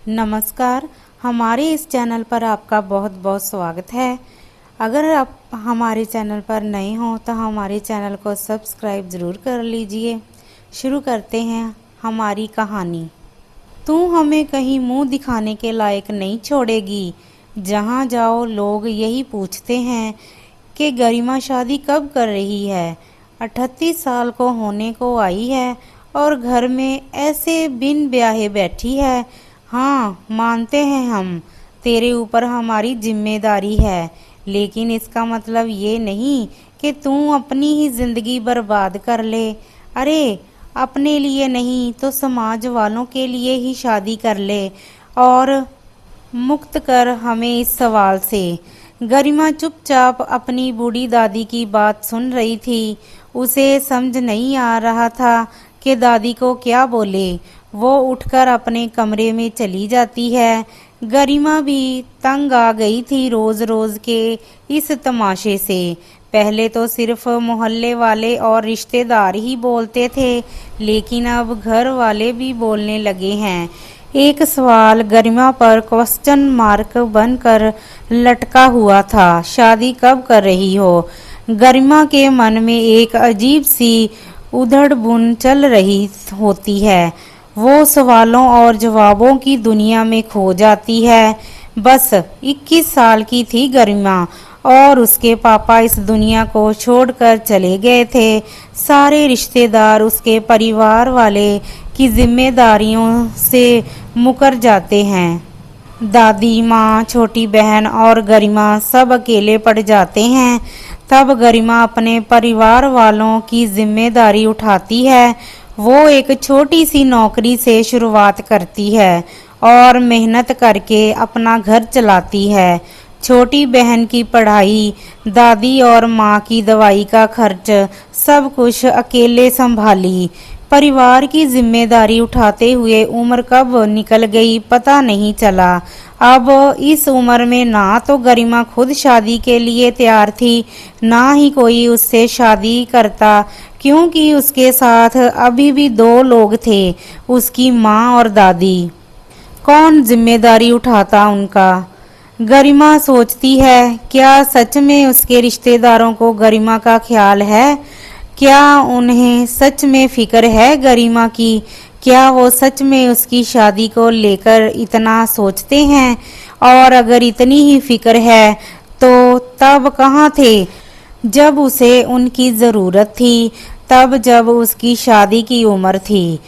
नमस्कार। हमारे इस चैनल पर आपका बहुत बहुत स्वागत है। अगर आप हमारे चैनल पर नए हों तो हमारे चैनल को सब्सक्राइब ज़रूर कर लीजिए। शुरू करते हैं हमारी कहानी। तू हमें कहीं मुंह दिखाने के लायक नहीं छोड़ेगी। जहाँ जाओ लोग यही पूछते हैं कि गरिमा शादी कब कर रही है। 38 साल को होने को आई है और घर में ऐसे बिन ब्याहे बैठी है। हाँ, मानते हैं हम, तेरे ऊपर हमारी जिम्मेदारी है, लेकिन इसका मतलब ये नहीं कि तू अपनी ही जिंदगी बर्बाद कर ले। अरे, अपने लिए नहीं तो समाज वालों के लिए ही शादी कर ले और मुक्त कर हमें इस सवाल से। गरिमा चुपचाप अपनी बूढ़ी दादी की बात सुन रही थी। उसे समझ नहीं आ रहा था कि दादी को क्या बोले। वो उठकर अपने कमरे में चली जाती है। गरिमा भी तंग आ गई थी रोज रोज के इस तमाशे से। पहले तो सिर्फ मोहल्ले वाले और रिश्तेदार ही बोलते थे, लेकिन अब घर वाले भी बोलने लगे हैं। एक सवाल गरिमा पर क्वेश्चन मार्क बनकर लटका हुआ था, शादी कब कर रही हो। गरिमा के मन में एक अजीब सी उधड़ बुन चल रही होती है। वो सवालों और जवाबों की दुनिया में खो जाती है। बस 21 साल की थी गरिमा और उसके पापा इस दुनिया को छोड़कर चले गए थे। सारे रिश्तेदार उसके परिवार वाले की जिम्मेदारियों से मुकर जाते हैं। दादी माँ, छोटी बहन और गरिमा सब अकेले पड़ जाते हैं। तब गरिमा अपने परिवार वालों की जिम्मेदारी उठाती है। वो एक छोटी सी नौकरी से शुरुआत करती है और मेहनत करके अपना घर चलाती है। छोटी बहन की पढ़ाई, दादी और माँ की दवाई का खर्च, सब कुछ अकेले संभाली। परिवार की जिम्मेदारी उठाते हुए उम्र कब निकल गई पता नहीं चला। अब इस उम्र में ना तो गरिमा खुद शादी के लिए तैयार थी, ना ही कोई उससे शादी करता, क्योंकि उसके साथ अभी भी 2 लोग थे, उसकी माँ और दादी। कौन जिम्मेदारी उठाता उनका। गरिमा सोचती है, क्या सच में उसके रिश्तेदारों को गरिमा का ख्याल है? क्या उन्हें सच में फिक्र है गरिमा की? क्या वो सच में उसकी शादी को लेकर इतना सोचते हैं? और अगर इतनी ही फिक्र है तो तब कहाँ थे जब उसे उनकी ज़रूरत थी? तब जब उसकी शादी की उम्र थी।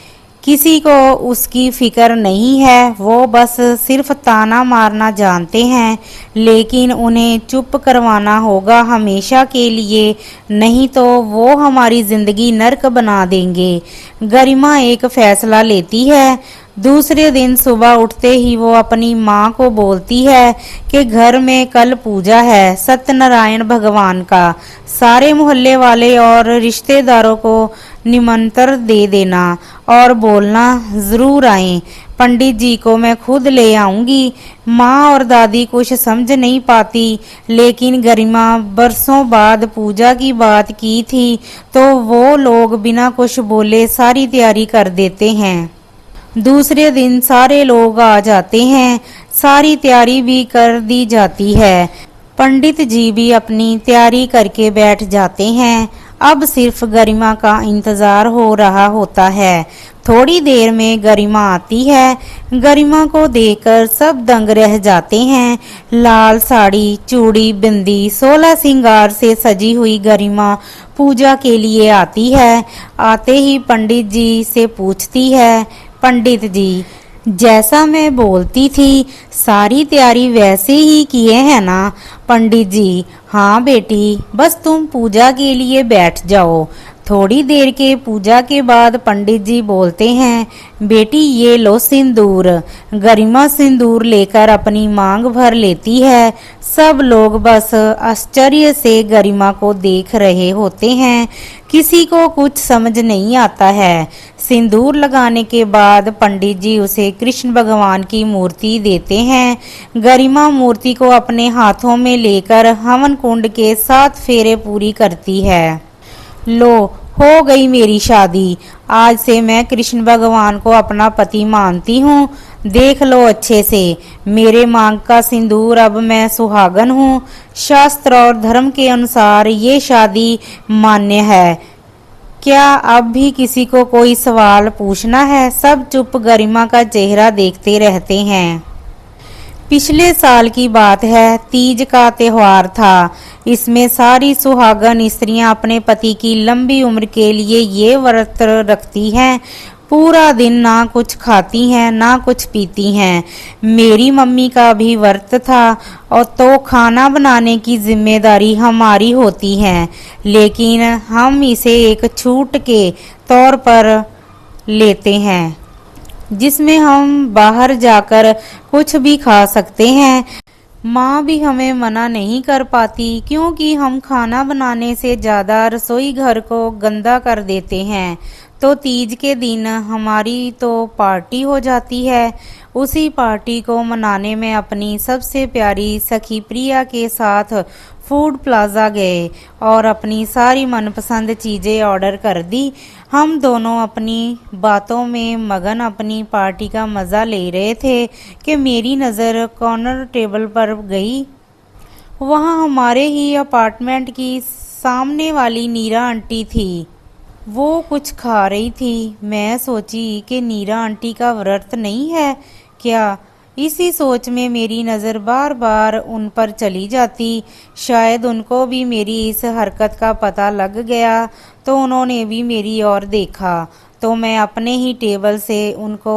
किसी को उसकी फिक्र नहीं है। वो बस सिर्फ ताना मारना जानते हैं, लेकिन उन्हें चुप करवाना होगा हमेशा के लिए, नहीं तो वो हमारी जिंदगी नर्क बना देंगे। गरिमा एक फैसला लेती है। दूसरे दिन सुबह उठते ही वो अपनी माँ को बोलती है कि घर में कल पूजा है, सत्यनारायण भगवान का। सारे मोहल्ले वाले और रिश्तेदारों को निमंत्रण दे देना और बोलना जरूर आए। पंडित जी को मैं खुद ले आऊंगी। माँ और दादी कुछ समझ नहीं पाती, लेकिन गरिमा बरसों बाद पूजा की बात की थी तो वो लोग बिना कुछ बोले सारी तैयारी कर देते हैं। दूसरे दिन सारे लोग आ जाते हैं। सारी तैयारी भी कर दी जाती है। पंडित जी भी अपनी तैयारी करके बैठ जाते हैं। अब सिर्फ गरिमा का इंतजार हो रहा होता है। थोड़ी देर में गरिमा आती है। गरिमा को देखकर सब दंग रह जाते हैं। लाल साड़ी, चूड़ी, बिंदी, 16 सिंगार से सजी हुई गरिमा पूजा के लिए आती है। आते ही पंडित जी से पूछती है, पंडित जी, जैसा मैं बोलती थी सारी तैयारी वैसे ही किए हैं ना? पंडित जी, हाँ बेटी, बस तुम पूजा के लिए बैठ जाओ। थोड़ी देर के पूजा के बाद पंडित जी बोलते हैं, बेटी ये लो सिंदूर। गरिमा सिंदूर लेकर अपनी मांग भर लेती है। सब लोग बस आश्चर्य से गरिमा को देख रहे होते हैं। किसी को कुछ समझ नहीं आता है। सिंदूर लगाने के बाद पंडित जी उसे कृष्ण भगवान की मूर्ति देते हैं। गरिमा मूर्ति को अपने हाथों में लेकर हवन कुंड के 7 फेरे पूरी करती है। लो, हो गई मेरी शादी। आज से मैं कृष्ण भगवान को अपना पति मानती हूँ। देख लो अच्छे से, मेरे मांग का सिंदूर, अब मैं सुहागन हूँ। शास्त्र और धर्म के अनुसार ये शादी मान्य है। क्या अब भी किसी को कोई सवाल पूछना है? सब चुप गरिमा का चेहरा देखते रहते हैं। पिछले साल की बात है, तीज का त्योहार था। इसमें सारी सुहागन स्त्रियां अपने पति की लंबी उम्र के लिए ये व्रत रखती हैं। पूरा दिन ना कुछ खाती हैं ना कुछ पीती हैं। मेरी मम्मी का भी व्रत था और तो खाना बनाने की जिम्मेदारी हमारी होती है, लेकिन हम इसे एक छूट के तौर पर लेते हैं, जिसमें हम बाहर जाकर कुछ भी खा सकते हैं। माँ भी हमें मना नहीं कर पाती, क्योंकि हम खाना बनाने से ज़्यादा रसोई घर को गंदा कर देते हैं। तो तीज के दिन हमारी तो पार्टी हो जाती है। उसी पार्टी को मनाने में अपनी सबसे प्यारी सखी प्रिया के साथ फूड प्लाजा गए और अपनी सारी मनपसंद चीज़ें ऑर्डर कर दी। हम दोनों अपनी बातों में मगन अपनी पार्टी का मज़ा ले रहे थे कि मेरी नज़र कॉर्नर टेबल पर गई। वहाँ हमारे ही अपार्टमेंट की सामने वाली नीरा आंटी थी। वो कुछ खा रही थी। मैं सोची कि नीरा आंटी का व्रत नहीं है क्या। इसी सोच में मेरी नज़र बार बार उन पर चली जाती। शायद उनको भी मेरी इस हरकत का पता लग गया, तो उन्होंने भी मेरी ओर देखा। तो मैं अपने ही टेबल से उनको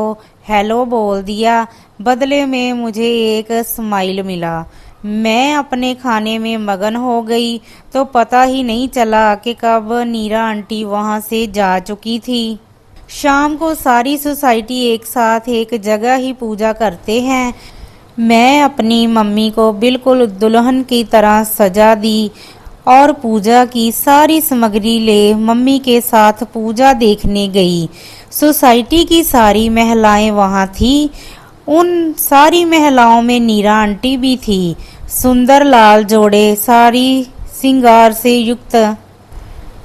हेलो बोल दिया। बदले में मुझे एक स्माइल मिला। मैं अपने खाने में मगन हो गई, तो पता ही नहीं चला कि कब नीरा आंटी वहां से जा चुकी थी। शाम को सारी सोसाइटी एक साथ एक जगह ही पूजा करते हैं। मैं अपनी मम्मी को बिल्कुल दुल्हन की तरह सजा दी और पूजा की सारी सामग्री ले मम्मी के साथ पूजा देखने गई। सोसाइटी की सारी महिलाएं वहां थी। उन सारी महिलाओं में नीरा आंटी भी थी। सुंदर लाल जोड़े, सारी श्रृंगार से युक्त,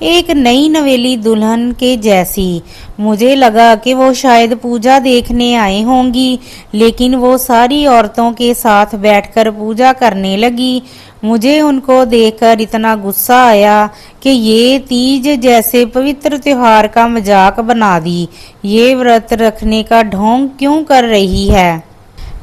एक नई नवेली दुल्हन के जैसी। मुझे लगा कि वो शायद पूजा देखने आई होंगी, लेकिन वो सारी औरतों के साथ बैठकर पूजा करने लगी। मुझे उनको देखकर इतना गुस्सा आया कि ये तीज जैसे पवित्र त्योहार का मजाक बना दी। ये व्रत रखने का ढोंग क्यों कर रही है?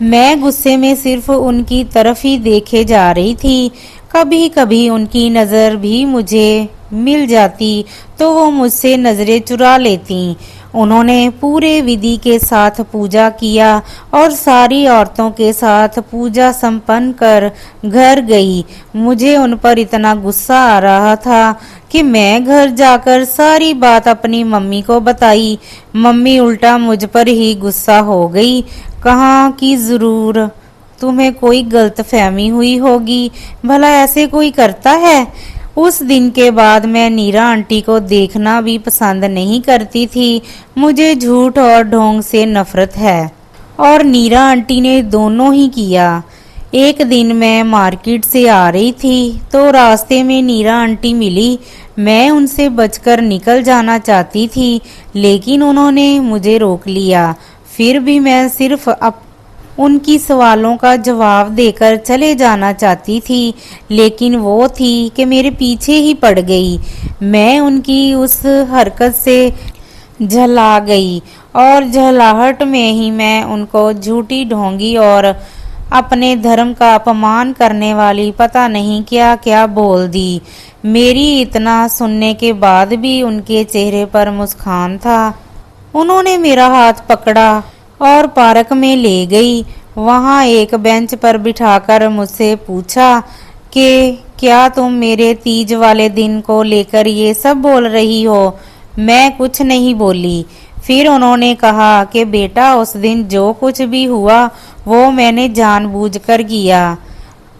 मैं गुस्से में सिर्फ उनकी तरफ ही देखे जा रही थी। कभी कभी उनकी नज़र भी मुझे मिल जाती तो वो मुझसे नज़रें चुरा लेती। उन्होंने पूरे विधि के साथ पूजा किया और सारी औरतों के साथ पूजा संपन्न कर घर गई। मुझे उन पर इतना गुस्सा आ रहा था कि मैं घर जाकर सारी बात अपनी मम्मी को बताई। मम्मी उल्टा मुझ पर ही गुस्सा हो गई। कहा कि ज़रूर तुम्हें कोई गलतफहमी हुई होगी, भला ऐसे कोई करता है? उस दिन के बाद मैं नीरा आंटी को देखना भी पसंद नहीं करती थी। मुझे झूठ और ढोंग से नफरत है, और नीरा आंटी ने दोनों ही किया। एक दिन मैं मार्केट से आ रही थी तो रास्ते में नीरा आंटी मिली। मैं उनसे बचकर निकल जाना चाहती थी, लेकिन उन्होंने मुझे रोक लिया। फिर भी मैं सिर्फ उनकी सवालों का जवाब देकर चले जाना चाहती थी, लेकिन वो थी कि मेरे पीछे ही पड़ गई। मैं उनकी उस हरकत से झला गई और झलाहट में ही मैं उनको झूठी ढोंगी और अपने धर्म का अपमान करने वाली पता नहीं क्या क्या बोल दी। मेरी इतना सुनने के बाद भी उनके चेहरे पर मुस्कान था। उन्होंने मेरा हाथ पकड़ा और पार्क में ले गई। वहां एक बेंच पर बिठाकर मुझसे पूछा कि क्या तुम मेरे तीज वाले दिन को लेकर ये सब बोल रही हो? मैं कुछ नहीं बोली। फिर उन्होंने कहा कि बेटा, उस दिन जो कुछ भी हुआ वो मैंने जानबूझकर किया।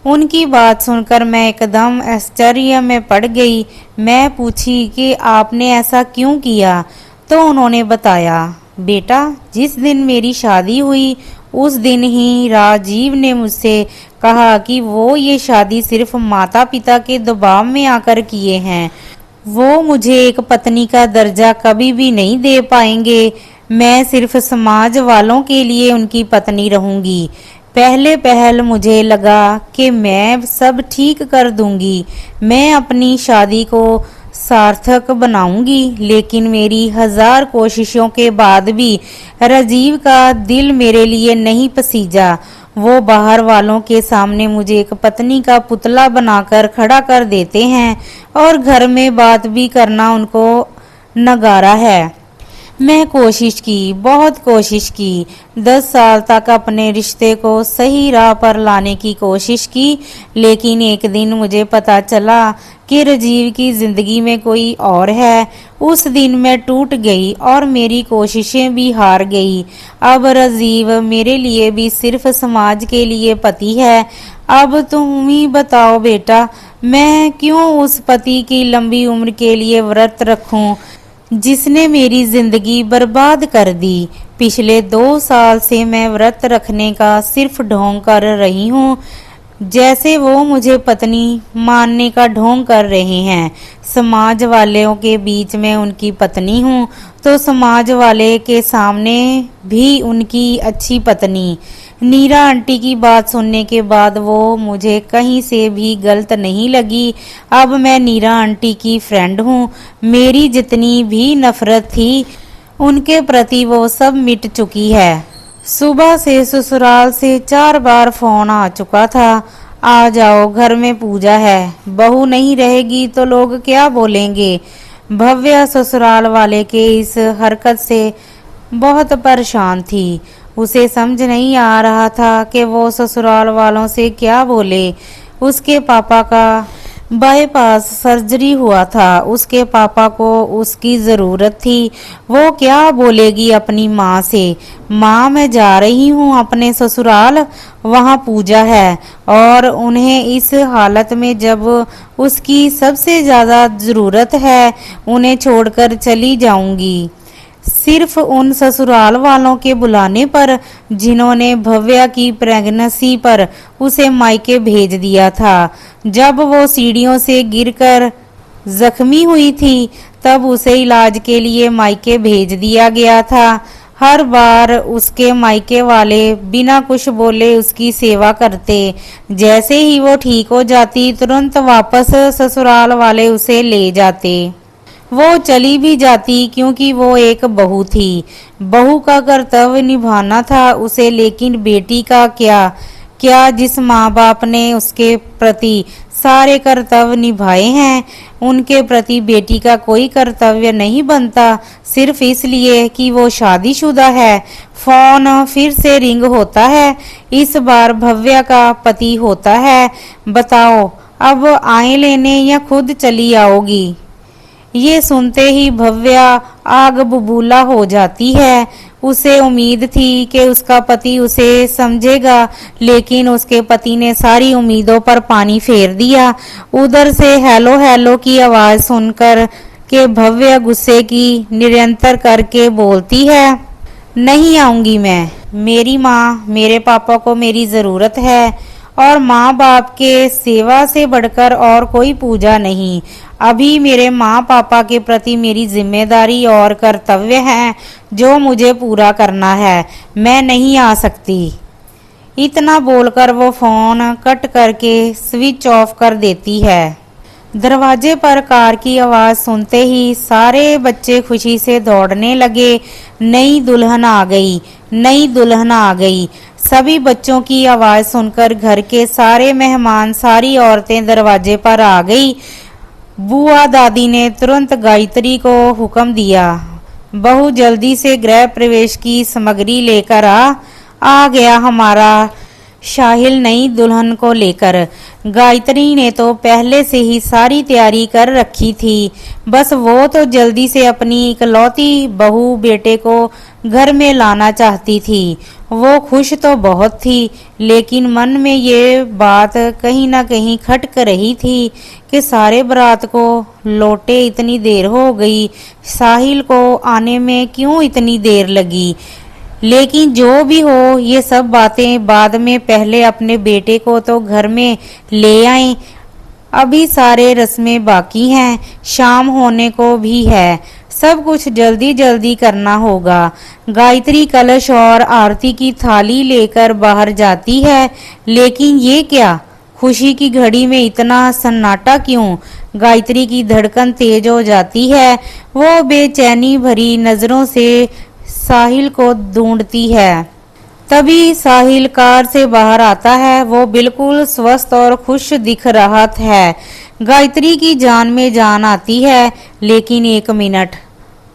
उनकी बात सुनकर मैं एकदम आश्चर्य में पड़ गई। मैं पूछी कि आपने ऐसा क्यों किया? तो उन्होंने बताया, बेटा, जिस दिन मेरी शादी हुई उस दिन ही राजीव ने मुझसे कहा कि वो ये शादी सिर्फ माता पिता के दबाव में आकर किए हैं। वो मुझे एक पत्नी का दर्जा कभी भी नहीं दे पाएंगे। मैं सिर्फ समाज वालों के लिए उनकी पत्नी रहूंगी। पहले पहल मुझे लगा कि मैं सब ठीक कर दूंगी, मैं अपनी शादी को सार्थक बनाऊंगी, लेकिन मेरी 1000 कोशिशों के बाद भी राजीव का दिल मेरे लिए नहीं पसीजा। वो बाहर वालों के सामने मुझे एक पत्नी का पुतला बनाकर खड़ा कर देते हैं और घर में बात भी करना उनको नगारा है। मैं कोशिश की, बहुत कोशिश की, 10 साल तक अपने रिश्ते को सही राह पर लाने की कोशिश की, लेकिन एक दिन मुझे पता चला कि राजीव की जिंदगी में कोई और है। उस दिन मैं टूट गई और मेरी कोशिशें भी हार गई। अब राजीव मेरे लिए भी सिर्फ समाज के लिए पति है। अब तुम ही बताओ बेटा, मैं क्यों उस पति की लंबी उम्र के लिए व्रत रखूं जिसने मेरी जिंदगी बर्बाद कर दी। पिछले 2 साल से मैं व्रत रखने का सिर्फ ढोंग कर रही हूँ, जैसे वो मुझे पत्नी मानने का ढोंग कर रहे हैं। समाज वालों के बीच में उनकी पत्नी हूँ तो समाज वाले के सामने भी उनकी अच्छी पत्नी। नीरा आंटी की बात सुनने के बाद वो मुझे कहीं से भी गलत नहीं लगी। अब मैं नीरा आंटी की फ्रेंड हूँ। मेरी जितनी भी नफरत थी उनके प्रति वो सब मिट चुकी है। सुबह से ससुराल से 4 बार फोन आ चुका था, आ जाओ घर में पूजा है। बहू नहीं रहेगी तो लोग क्या बोलेंगे। भव्या ससुराल वाले के इस हरकत से बहुत परेशान थी। उसे समझ नहीं आ रहा था कि वो ससुराल वालों से क्या बोले। उसके पापा का बाईपास सर्जरी हुआ था, उसके पापा को उसकी ज़रूरत थी। वो क्या बोलेगी अपनी माँ से, माँ मैं जा रही हूँ अपने ससुराल, वहाँ पूजा है, और उन्हें इस हालत में जब उसकी सबसे ज़्यादा ज़रूरत है उन्हें छोड़कर चली जाऊंगी, सिर्फ उन ससुराल वालों के बुलाने पर जिन्होंने भव्या की प्रेगनेंसी पर उसे मायके भेज दिया था। जब वो सीढ़ियों से गिरकर जख्मी हुई थी तब उसे इलाज के लिए मायके भेज दिया गया था। हर बार उसके मायके वाले बिना कुछ बोले उसकी सेवा करते। जैसे ही वो ठीक हो जाती तुरंत वापस ससुराल वाले उसे ले जाते। वो चली भी जाती क्योंकि वो एक बहू थी। बहू का कर्तव्य निभाना था उसे, लेकिन बेटी का क्या जिस माँ बाप ने उसके प्रति सारे कर्तव्य निभाए हैं उनके प्रति बेटी का कोई कर्तव्य नहीं बनता, सिर्फ इसलिए कि वो शादीशुदा है। फोन फिर से रिंग होता है। इस बार भव्या का पति होता है। बताओ अब आए लेने या खुद चली आओगी। ये सुनते ही भव्या आग बबूला हो जाती है। उसे उम्मीद थी कि उसका पति उसे समझेगा, लेकिन उसके पति ने सारी उम्मीदों पर पानी फेर दिया। उधर से हेलो हेलो की आवाज सुनकर के भव्या गुस्से की निरंतर करके बोलती है, नहीं आऊंगी मैं। मेरी माँ मेरे पापा को मेरी ज़रूरत है और माँ बाप के सेवा से बढ़कर और कोई पूजा नहीं। अभी मेरे माँ पापा के प्रति मेरी जिम्मेदारी और कर्तव्य है जो मुझे पूरा करना है। मैं नहीं आ सकती। इतना बोलकर वो फोन कट करके स्विच ऑफ कर देती है। दरवाजे पर कार की आवाज सुनते ही सारे बच्चे खुशी से दौड़ने लगे। नई दुल्हन आ गई, नई दुल्हन आ गई। सभी बच्चों की आवाज सुनकर घर के सारे मेहमान, सारी औरतें दरवाजे पर आ गई। बुआ दादी ने तुरंत गायत्री को हुक्म दिया, बहू जल्दी से गृह प्रवेश की सामग्री लेकर आ गया हमारा शाहिल नई दुल्हन को लेकर। गायत्री ने तो पहले से ही सारी तैयारी कर रखी थी, बस वो तो जल्दी से अपनी इकलौती बहू बेटे को घर में लाना चाहती थी। वो खुश तो बहुत थी, लेकिन मन में ये बात कहीं ना कहीं खटक रही थी कि सारे बारात को लौटे इतनी देर हो गई, साहिल को आने में क्यों इतनी देर लगी। लेकिन जो भी हो, ये सब बातें बाद में, पहले अपने बेटे को तो घर में ले आए। अभी सारे रस्में बाकी हैं, शाम होने को भी है। सब कुछ जल्दी जल्दी करना होगा। गायत्री कलश और आरती की थाली लेकर बाहर जाती है, लेकिन ये क्या, खुशी की घड़ी में इतना सन्नाटा क्यों? गायत्री की धड़कन तेज हो जाती है। वो बेचैनी भरी नजरों से साहिल को ढूंढती है। तभी साहिल कार से बाहर आता है। वो बिल्कुल स्वस्थ और खुश दिख रहा है। गायत्री की जान में जान आती है। लेकिन एक मिनट,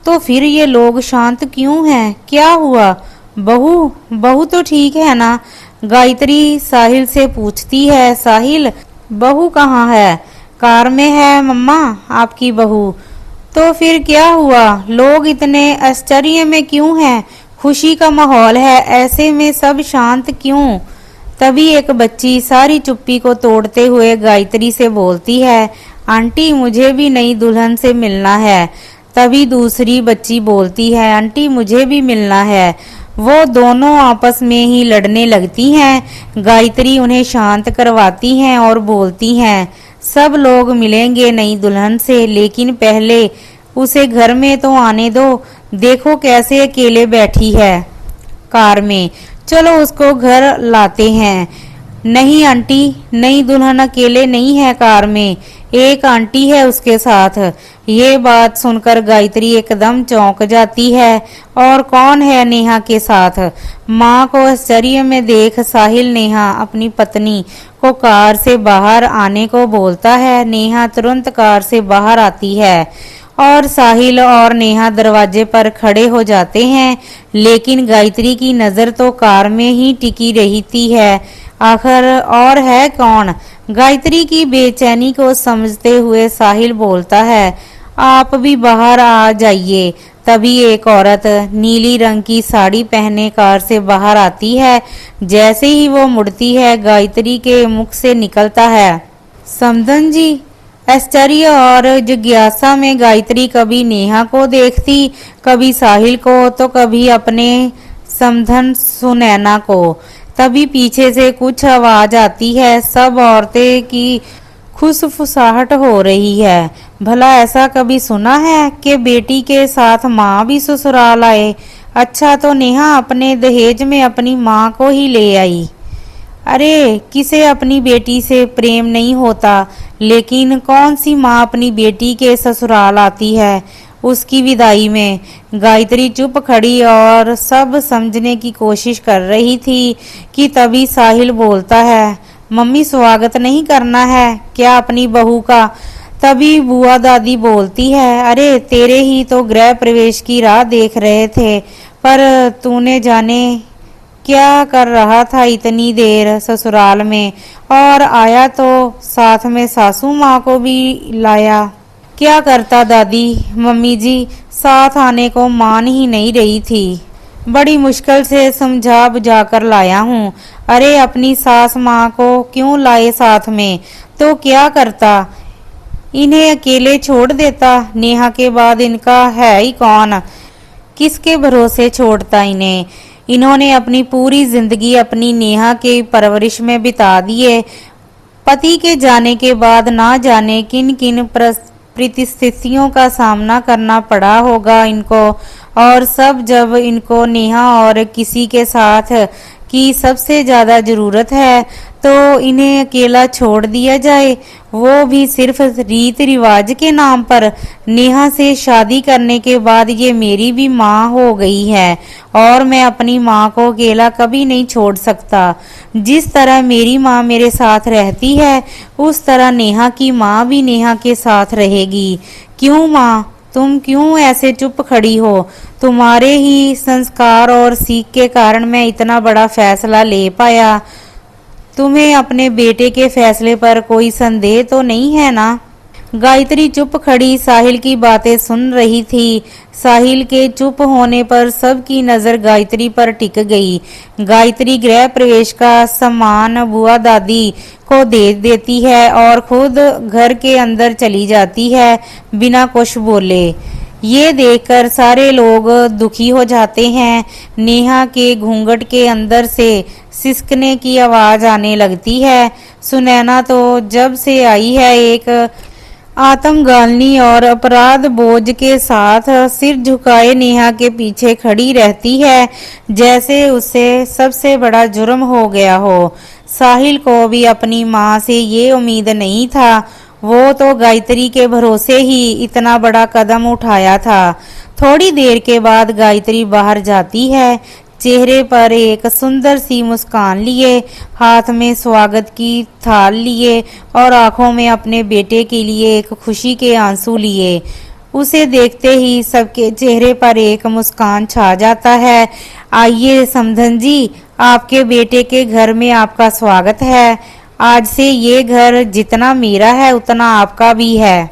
तो फिर ये लोग शांत क्यों हैं? क्या हुआ? बहू बहू तो ठीक है ना? गायत्री साहिल से पूछती है। साहिल, बहू कहाँ है? कार में है मम्मा, आपकी बहू। तो फिर क्या हुआ? लोग इतने आश्चर्य में क्यों हैं? खुशी का माहौल है, ऐसे में सब शांत क्यों? तभी एक बच्ची सारी चुप्पी को तोड़ते हुए गायत्री से बोलती है, आंटी मुझे भी नई दुल्हन से मिलना है। तभी दूसरी बच्ची बोलती है, आंटी मुझे भी मिलना है। वो दोनों आपस में ही लड़ने लगती हैं। गायत्री उन्हें शांत करवाती हैं और बोलती हैं, सब लोग मिलेंगे नई दुल्हन से, लेकिन पहले उसे घर में तो आने दो। देखो कैसे अकेले बैठी है कार में, चलो उसको घर लाते हैं। नहीं आंटी, नई दुल्हन अकेले नहीं है कार में, एक आंटी है उसके साथ। ये बात सुनकर गायत्री एकदम चौंक जाती है। और कौन है नेहा के साथ? माँ को आश्चर्य में देख साहिल नेहा अपनी पत्नी को कार से बाहर आने को बोलता है। नेहा तुरंत कार से बाहर आती है और साहिल और नेहा दरवाजे पर खड़े हो जाते हैं। लेकिन गायत्री की नजर तो कार में ही टिकी रहती है। आखिर और है कौन? गायत्री की बेचैनी को समझते हुए साहिल बोलता है, आप भी बाहर आ जाइए। तभी एक औरत नीली रंग की साड़ी पहने कार से बाहर आती है। जैसे ही वो मुड़ती है, गायत्री के मुख से निकलता है, समधन जी। आश्चर्य और जिज्ञासा में गायत्री कभी नेहा को देखती, कभी साहिल को, तो कभी अपने समधन सुनैना को। तभी पीछे से कुछ आवाज आती है, सब औरतें की खुसफुसाहट हो रही है। भला ऐसा कभी सुना है कि बेटी के साथ माँ भी ससुराल आए? अच्छा, तो नेहा अपने दहेज में अपनी माँ को ही ले आई। अरे, किसे अपनी बेटी से प्रेम नहीं होता, लेकिन कौन सी माँ अपनी बेटी के ससुराल आती है उसकी विदाई में? गायत्री चुप खड़ी और सब समझने की कोशिश कर रही थी कि तभी साहिल बोलता है, मम्मी स्वागत नहीं करना है क्या अपनी बहू का? तभी बुआ दादी बोलती है, अरे तेरे ही तो गृह प्रवेश की राह देख रहे थे, पर तूने जाने क्या कर रहा था इतनी देर ससुराल में, और आया तो साथ में सासू माँ को भी लाया। क्या करता दादी? मम्मी जी साथ आने को मान ही नहीं रही थी, बड़ी मुश्किल से समझा बुझाकर लाया हूँ। अरे अपनी सास माँ को क्यों लाए साथ में? तो क्या करता, इन्हें अकेले छोड़ देता? नेहा के बाद इनका है ही कौन, किसके भरोसे छोड़ता इन्हें? इन्होंने अपनी पूरी जिंदगी अपनी नेहा के परवरिश में बिता दिए। पति के जाने के बाद ना जाने किन किन परिस्थितियों का सामना करना पड़ा होगा इनको, और सब जब इनको नेहा और किसी के साथ की सबसे ज्यादा जरूरत है, तो इन्हें अकेला छोड़ दिया जाए, वो भी सिर्फ रीत रिवाज के नाम पर। नेहा से शादी करने के बाद ये मेरी भी माँ हो गई है, और मैं अपनी माँ को अकेला कभी नहीं छोड़ सकता। जिस तरह मेरी माँ मेरे साथ रहती है, उस तरह नेहा की माँ भी नेहा के साथ रहेगी। क्यों माँ, तुम क्यों ऐसे चुप खड़ी हो? तुम्हारे ही संस्कार और सीख के कारण मैं इतना बड़ा फैसला ले पाया। तुम्हें अपने बेटे के फैसले पर कोई संदेह तो नहीं है ना? गायत्री चुप खड़ी साहिल की बातें सुन रही थी। साहिल के चुप होने पर सबकी नजर गायत्री पर टिक गई। गायत्री गृह प्रवेश का सामान बुआ दादी को दे देती है और खुद घर के अंदर चली जाती है बिना कुछ बोले। ये देखकर सारे लोग दुखी हो जाते हैं। नेहा के घूंघट के अंदर से सिसकने की आवाज आने लगती है। सुनैना तो जब से आई है एक आत्मग्लानि और अपराध बोझ के साथ सिर झुकाए नेहा के पीछे खड़ी रहती है, जैसे उसे सबसे बड़ा जुर्म हो गया हो। साहिल को भी अपनी माँ से ये उम्मीद नहीं था। वो तो गायत्री के भरोसे ही इतना बड़ा कदम उठाया था। थोड़ी देर के बाद गायत्री बाहर जाती है, चेहरे पर एक सुंदर सी मुस्कान लिए, हाथ में स्वागत की थाल लिए और आंखों में अपने बेटे के लिए एक खुशी के आंसू लिए। उसे देखते ही सबके चेहरे पर एक मुस्कान छा जाता है। आइए समधन जी, आपके बेटे के घर में आपका स्वागत है। आज से ये घर जितना मेरा है उतना आपका भी है।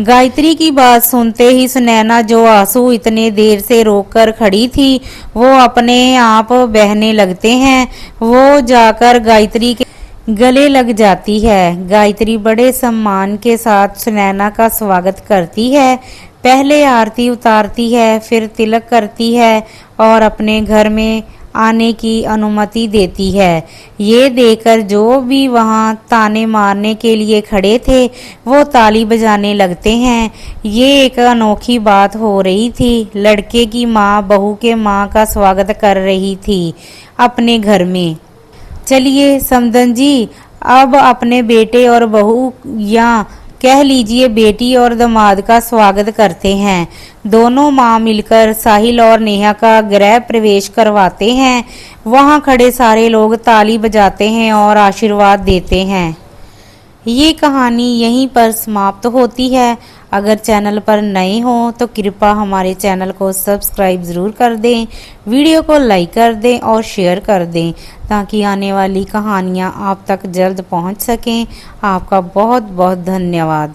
गायत्री की बात सुनते ही सुनैना, जो आंसू इतने देर से रोककर खड़ी थी, वो अपने आप बहने लगते हैं। वो जाकर गायत्री के गले लग जाती है। गायत्री बड़े सम्मान के साथ सुनैना का स्वागत करती है। पहले आरती उतारती है, फिर तिलक करती है और अपने घर में आने की अनुमति देती है। ये देखकर जो भी वहां ताने मारने के लिए खड़े थे, वो ताली बजाने लगते हैं। ये एक अनोखी बात हो रही थी। लड़के की माँ बहू के माँ का स्वागत कर रही थी अपने घर में। चलिए समधन जी, अब अपने बेटे और बहू या कह लीजिए बेटी और दामाद का स्वागत करते हैं। दोनों माँ मिलकर साहिल और नेहा का गृह प्रवेश करवाते हैं। वहां खड़े सारे लोग ताली बजाते हैं और आशीर्वाद देते हैं। ये कहानी यहीं पर समाप्त होती है। अगर चैनल पर नए हो तो कृपया हमारे चैनल को सब्सक्राइब ज़रूर कर दें, वीडियो को लाइक कर दें और शेयर कर दें, ताकि आने वाली कहानियाँ आप तक जल्द पहुंच सकें। आपका बहुत बहुत धन्यवाद।